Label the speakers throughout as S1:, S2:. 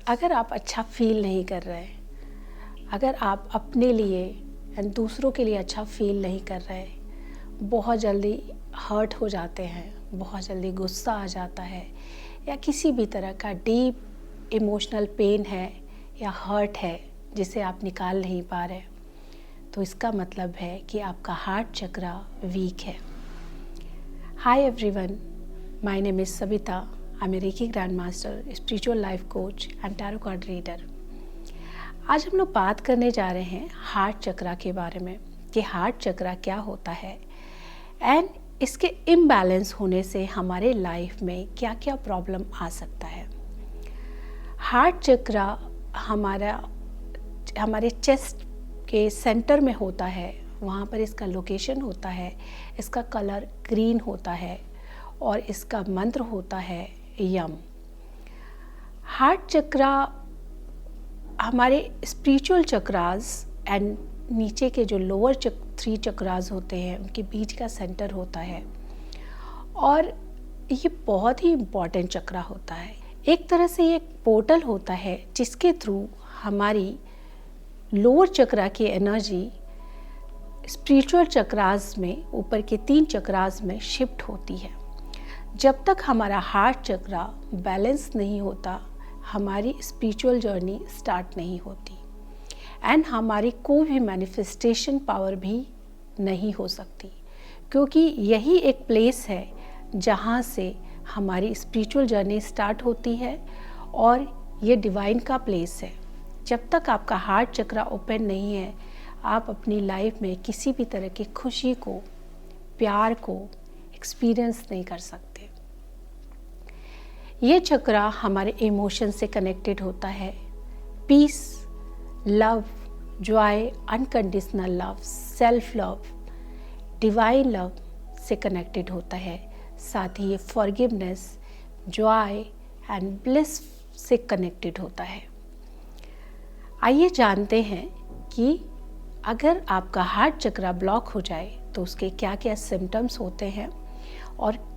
S1: अगर आप अच्छा फील नहीं कर रहे, अगर आप अपने लिए एंड दूसरों के लिए अच्छा फील नहीं कर रहे, बहुत जल्दी हर्ट हो जाते हैं, बहुत जल्दी गुस्सा आ जाता है, या किसी भी तरह का डीप इमोशनल पेन है या हर्ट है जिसे आप निकाल नहीं पा रहे, तो इसका मतलब है कि आपका हार्ट चक्रा वीक है। Hi everyone, my name is Savita. I am a reiki grand master, spiritual life coach and tarot card reader. आज हम लोग बात करने जा रहे हैं हार्ट चक्रा के बारे में कि हार्ट चक्रा क्या होता है एंड इसके इम्बैलेंस होने से हमारे लाइफ में क्या क्या प्रॉब्लम आ सकता है। हार्ट चक्रा हमारे चेस्ट के सेंटर में होता है, वहाँ पर इसका लोकेशन होता है, इसका कलर ग्रीन होता है और इसका मंत्र होता है यम। हार्ट चक्रा हमारे स्पिरिचुअल चक्रास एंड नीचे के जो लोअर 3 चक्रास होते हैं उनके बीच का सेंटर होता है और ये बहुत ही इम्पॉर्टेंट चक्रा होता है। एक तरह से ये एक पोर्टल होता है जिसके थ्रू हमारी लोअर चक्रा की एनर्जी स्पिरिचुअल चक्रास में, ऊपर के 3 चक्रास में शिफ्ट होती है। जब तक हमारा हार्ट चक्रा बैलेंस नहीं होता, हमारी स्पिरिचुअल जर्नी स्टार्ट नहीं होती एंड हमारी कोई भी मैनिफेस्टेशन पावर भी नहीं हो सकती, क्योंकि यही एक प्लेस है जहाँ से हमारी स्पिरिचुअल जर्नी स्टार्ट होती है और ये डिवाइन का प्लेस है। जब तक आपका हार्ट चक्रा ओपन नहीं है, आप अपनी लाइफ में किसी भी तरह की खुशी को, प्यार को एक्सपीरियंस नहीं कर सकते। ये चक्रा हमारे इमोशन से कनेक्टेड होता है। Peace, love, joy, unconditional love, self love, divine love से कनेक्टेड होता है। साथ ही ये फॉरगिवनेस, जॉय एंड ब्लिस से कनेक्टेड होता है। आइए जानते हैं कि अगर आपका हार्ट चक्रा ब्लॉक हो जाए तो उसके क्या क्या सिम्टम्स होते हैं और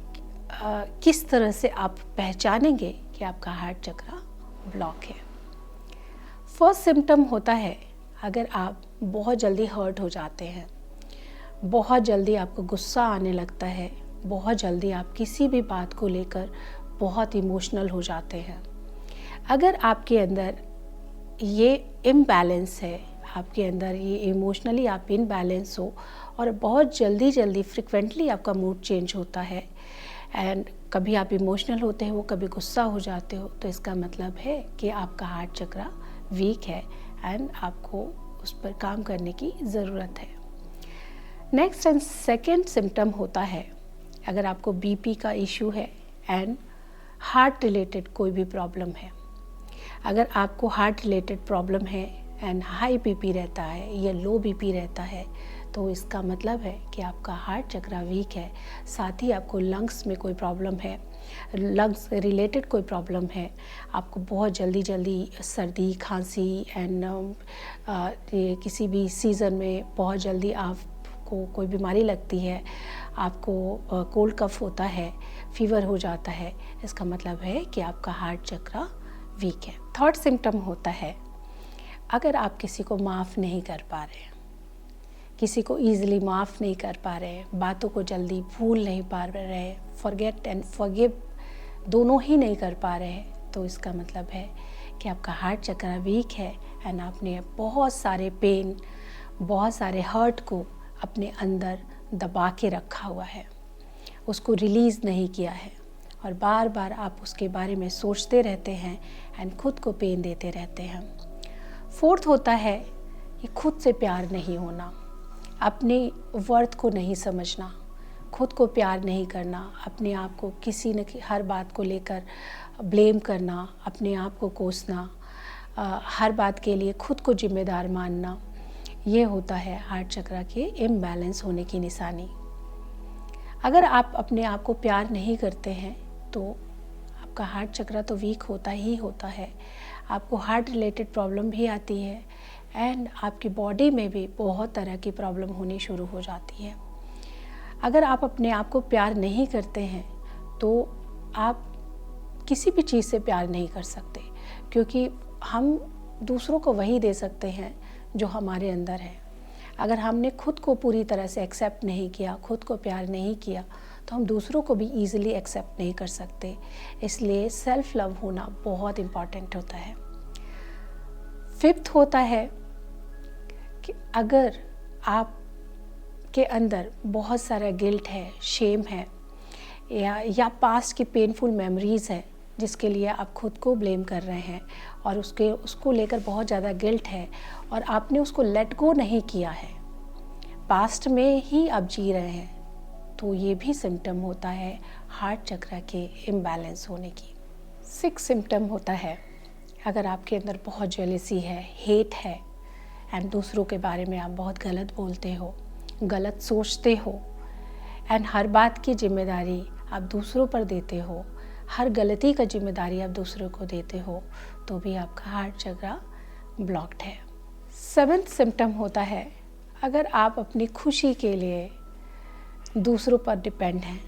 S1: किस तरह से आप पहचानेंगे कि आपका हार्ट चक्रा ब्लॉक है। फर्स्ट सिम्टम होता है अगर आप बहुत जल्दी हर्ट हो जाते हैं, बहुत जल्दी आपको गुस्सा आने लगता है, बहुत जल्दी आप किसी भी बात को लेकर बहुत इमोशनल हो जाते हैं। अगर आपके अंदर ये इम्बैलेंस है, आपके अंदर ये इमोशनली आप इनबैलेंस हो और बहुत जल्दी फ्रिक्वेंटली आपका मूड चेंज होता है एंड कभी आप इमोशनल होते हो, कभी गुस्सा हो जाते हो, तो इसका मतलब है कि आपका हार्ट चक्रा वीक है एंड आपको उस पर काम करने की ज़रूरत है। नेक्स्ट एंड सेकेंड सिम्टम होता है अगर आपको बीपी का इशू है एंड हार्ट रिलेटेड कोई भी प्रॉब्लम है। अगर आपको हार्ट रिलेटेड प्रॉब्लम है एंड हाई बीपी रहता है या लो बीपी रहता है, तो इसका मतलब है कि आपका हार्ट चक्रा वीक है। साथ ही आपको लंग्स में कोई प्रॉब्लम है, लंग्स रिलेटेड कोई प्रॉब्लम है, आपको बहुत जल्दी सर्दी, खांसी एंड किसी भी सीज़न में बहुत जल्दी आपको कोई बीमारी लगती है, आपको कोल्ड कफ होता है, फीवर हो जाता है, इसका मतलब है कि आपका हार्ट चक्रा वीक है। थर्ड सिम्टम होता है अगर आप किसी को माफ़ नहीं कर पा रहे, किसी को ईज़िली माफ़ नहीं कर पा रहे, बातों को जल्दी भूल नहीं पा रहे, फॉरगेट एंड फॉरगिव दोनों ही नहीं कर पा रहे, तो इसका मतलब है कि आपका हार्ट चक्रा वीक है एंड आपने बहुत सारे पेन, बहुत सारे हर्ट को अपने अंदर दबा के रखा हुआ है, उसको रिलीज़ नहीं किया है और बार बार आप उसके बारे में सोचते रहते हैं एंड खुद को पेन देते रहते हैं। फोर्थ होता है कि खुद से प्यार नहीं होना, अपने वर्थ को नहीं समझना, खुद को प्यार नहीं करना, अपने आप को किसी न हर बात को लेकर ब्लेम करना, अपने आप को कोसना, हर बात के लिए खुद को जिम्मेदार मानना, ये होता है हार्ट चक्रा के इम्बैलेंस होने की निशानी। अगर आप अपने आप को प्यार नहीं करते हैं तो आपका हार्ट चक्रा तो वीक होता ही होता है। आपको हार्ट रिलेटेड प्रॉब्लम भी आती है एंड आपकी बॉडी में भी बहुत तरह की प्रॉब्लम होनी शुरू हो जाती है। अगर आप अपने आप को प्यार नहीं करते हैं तो आप किसी भी चीज़ से प्यार नहीं कर सकते, क्योंकि हम दूसरों को वही दे सकते हैं जो हमारे अंदर है। अगर हमने खुद को पूरी तरह से एक्सेप्ट नहीं किया, खुद को प्यार नहीं किया, तो हम दूसरों को भी ईजिली एक्सेप्ट नहीं कर सकते। इसलिए सेल्फ लव होना बहुत इम्पॉर्टेंट होता है। फिफ्थ होता है कि अगर आप के अंदर बहुत सारा गिल्ट है, शेम है, या पास्ट की पेनफुल मेमोरीज़ है जिसके लिए आप खुद को ब्लेम कर रहे हैं और उसको लेकर बहुत ज़्यादा गिल्ट है और आपने उसको लेट गो नहीं किया है, पास्ट में ही आप जी रहे हैं, तो ये भी सिम्टम होता है हार्ट चक्र के इम्बैलेंस होने की। 6 सिम्टम होता है अगर आपके अंदर बहुत जेलसी है, हेट है एंड दूसरों के बारे में आप बहुत गलत बोलते हो, गलत सोचते हो एंड हर बात की जिम्मेदारी आप दूसरों पर देते हो, हर गलती का जिम्मेदारी आप दूसरों को देते हो, तो भी आपका हार्ट चक्र ब्लॉक्ड है। 7th सिम्टम होता है अगर आप अपनी खुशी के लिए दूसरों पर डिपेंड हैं,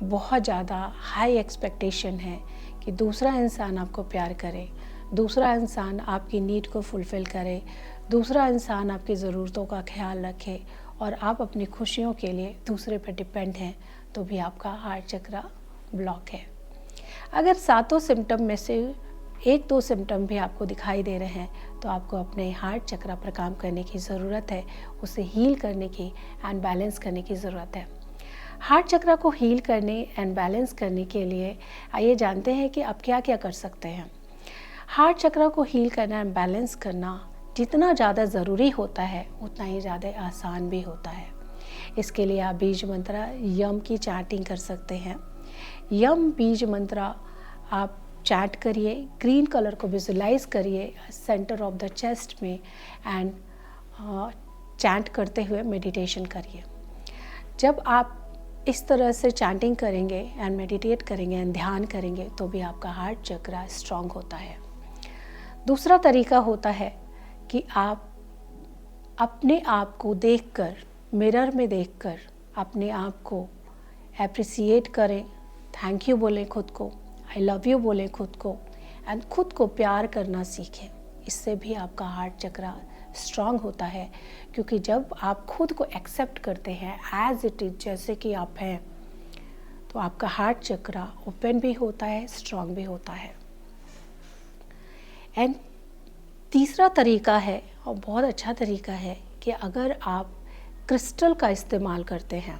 S1: बहुत ज़्यादा हाई एक्सपेक्टेशन है कि दूसरा इंसान आपको प्यार करे, दूसरा इंसान आपकी नीड को फुलफ़िल करे, दूसरा इंसान आपकी ज़रूरतों का ख्याल रखे और आप अपनी खुशियों के लिए दूसरे पर डिपेंड हैं, तो भी आपका हार्ट चक्र ब्लॉक है। अगर 7 सिम्टम में से 1-2 सिम्टम भी आपको दिखाई दे रहे हैं, तो आपको अपने हार्ट चक्र पर काम करने की ज़रूरत है, उसे हील करने की एंड बैलेंस करने की ज़रूरत है। हार्ट चक्र को हील करने एंड बैलेंस करने के लिए आइए जानते हैं कि आप क्या क्या कर सकते हैं। हार्ट चक्र को हील करना एंड बैलेंस करना जितना ज़्यादा ज़रूरी होता है उतना ही ज़्यादा आसान भी होता है। इसके लिए आप बीज मंत्र यम की चैंटिंग कर सकते हैं। यम बीज मंत्र आप चैंट करिए, ग्रीन कलर को विजुलाइज करिए सेंटर ऑफ द चेस्ट में एंड चैंट करते हुए मेडिटेशन करिए। जब आप इस तरह से चैंटिंग करेंगे एंड मेडिटेट करेंगे एंड ध्यान करेंगे, तो भी आपका हार्ट चक्र स्ट्रांग होता है। दूसरा तरीका होता है कि आप अपने आप को देखकर, मिरर में देखकर अपने आप को एप्रिसिएट करें, थैंक यू बोलें खुद को, आई लव यू बोलें खुद को एंड खुद को प्यार करना सीखें। इससे भी आपका हार्ट चक्र स्ट्रांग होता है, क्योंकि जब आप खुद को एक्सेप्ट करते हैं एज इट इज, जैसे कि आप हैं, तो आपका हार्ट चक्र ओपन भी होता है, स्ट्रांग भी होता है। एंड तीसरा तरीका है और बहुत अच्छा तरीका है कि अगर आप क्रिस्टल का इस्तेमाल करते हैं,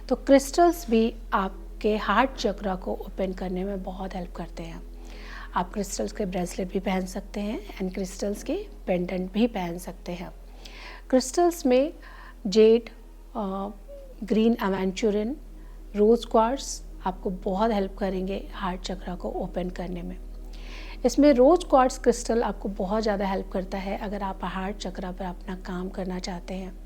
S1: तो क्रिस्टल्स भी आपके हार्ट चक्र को ओपन करने में बहुत हेल्प करते हैं। आप क्रिस्टल्स के ब्रेसलेट भी पहन सकते हैं एंड क्रिस्टल्स के पेंडेंट भी पहन सकते हैं। क्रिस्टल्स में जेड, ग्रीन एवेंचुरिन, रोज़ क्वार्ट्ज आपको बहुत हेल्प करेंगे हार्ट चक्र को ओपन करने में। इसमें रोज़ क्वार्ट्ज क्रिस्टल आपको बहुत ज़्यादा हेल्प करता है अगर आप हार्ट चक्र पर अपना काम करना चाहते हैं।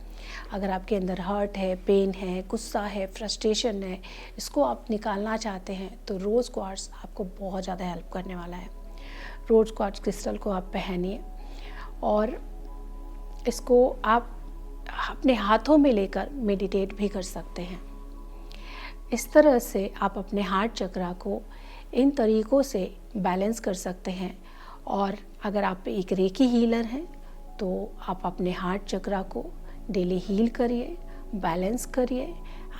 S1: अगर आपके अंदर हर्ट है, पेन है, गुस्सा है, फ्रस्ट्रेशन है, इसको आप निकालना चाहते हैं, तो रोज़ क्वार्ट्ज आपको बहुत ज़्यादा हेल्प करने वाला है। रोज़ क्वार्ट्ज क्रिस्टल को आप पहनिए और इसको आप अपने हाथों में लेकर मेडिटेट भी कर सकते हैं। इस तरह से आप अपने हार्ट चक्र को इन तरीक़ों से बैलेंस कर सकते हैं। और अगर आप एक रेकी हीलर हैं, तो आप अपने हार्ट चक्र को डेली हील करिए, बैलेंस करिए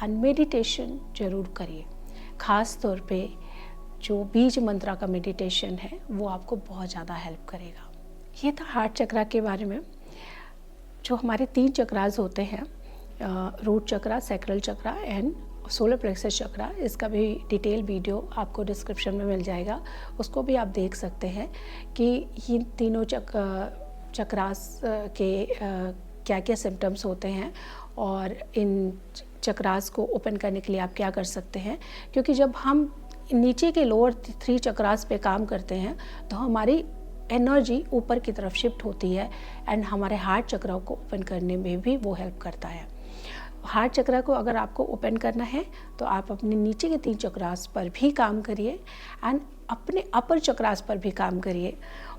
S1: एंड मेडिटेशन ज़रूर करिए। ख़ास तौर पे जो बीज मंत्रा का मेडिटेशन है वो आपको बहुत ज़्यादा हेल्प करेगा। ये था हार्ट चक्र के बारे में। जो हमारे 3 चक्रास होते हैं, रूट चक्र, सैक्रल चक्र एंड सोलर प्लेक्सस चक्र, इसका भी डिटेल वीडियो आपको डिस्क्रिप्शन में मिल जाएगा, उसको भी आप देख सकते हैं कि ये तीनों चक्रास के क्या क्या सिम्टम्स होते हैं और इन चक्रास को ओपन करने के लिए आप क्या कर सकते हैं। क्योंकि जब हम नीचे के लोअर 3 चक्रास पे काम करते हैं तो हमारी एनर्जी ऊपर की तरफ शिफ्ट होती है एंड हमारे हार्ट चक्र को ओपन करने में भी वो हेल्प करता है। हार्ट चक्र को अगर आपको ओपन करना है तो आप अपने नीचे के 3 चक्रास पर भी काम करिए एंड अपने अपर चक्रास पर भी काम करिए।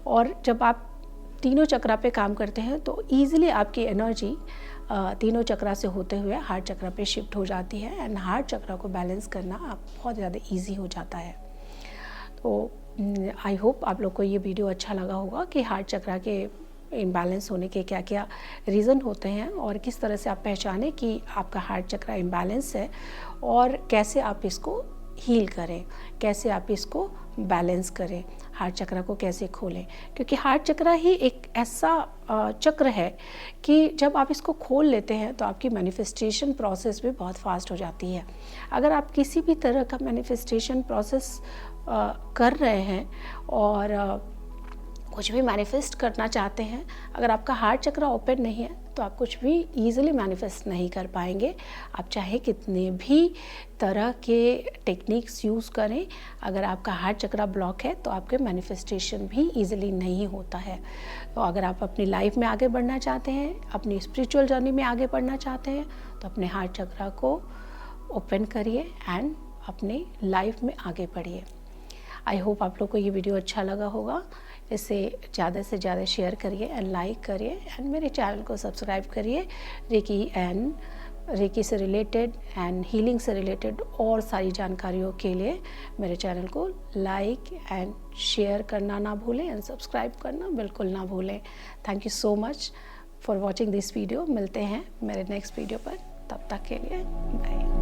S1: और जब आप तीनों चक्रा पे काम करते हैं तो ईज़िली आपकी एनर्जी तीनों चक्रा से होते हुए हार्ट चक्र पे शिफ्ट हो जाती है एंड हार्ट चक्र को बैलेंस करना आप बहुत ज़्यादा ईजी हो जाता है। तो आई होप आप लोग को ये वीडियो अच्छा लगा होगा कि हार्ट चक्रा के इम्बैलेंस होने के क्या क्या रीज़न होते हैं और किस तरह से आप पहचानें कि आपका हार्ट चक्रा इम्बैलेंस है और कैसे आप इसको हील करें, कैसे आप इसको बैलेंस करें, हार्ट चक्रा को कैसे खोलें। क्योंकि हार्ट चक्रा ही एक ऐसा चक्र है कि जब आप इसको खोल लेते हैं तो आपकी मैनिफेस्टेशन प्रोसेस भी बहुत फास्ट हो जाती है। अगर आप किसी भी तरह का मैनिफेस्टेशन प्रोसेस कर रहे हैं और कुछ भी मैनिफेस्ट करना चाहते हैं, अगर आपका हार्ट चक्रा ओपन नहीं है तो आप कुछ भी ईजिली मैनिफेस्ट नहीं कर पाएंगे। आप चाहे कितने भी तरह के टेक्निक्स यूज़ करें, अगर आपका हार्ट चक्रा ब्लॉक है तो आपके मैनिफेस्टेशन भी ईजिली नहीं होता है। तो अगर आप अपनी लाइफ में आगे बढ़ना चाहते हैं, अपनी स्पिरिचुअल जर्नी में आगे बढ़ना चाहते हैं, तो अपने हार्ट चक्रा को ओपन करिए एंड अपने लाइफ में आगे बढ़िए। आई होप आप लोग को ये वीडियो अच्छा लगा होगा। इसे ज़्यादा से ज़्यादा शेयर करिए एंड लाइक करिए एंड मेरे चैनल को सब्सक्राइब करिए। रेकी से रिलेटेड एंड हीलिंग से रिलेटेड और सारी जानकारियों के लिए मेरे चैनल को लाइक एंड शेयर करना ना भूलें एंड सब्सक्राइब करना बिल्कुल ना भूलें। Thank you so much for watching this video. मिलते हैं मेरे नेक्स्ट वीडियो पर, तब तक के लिए बाय।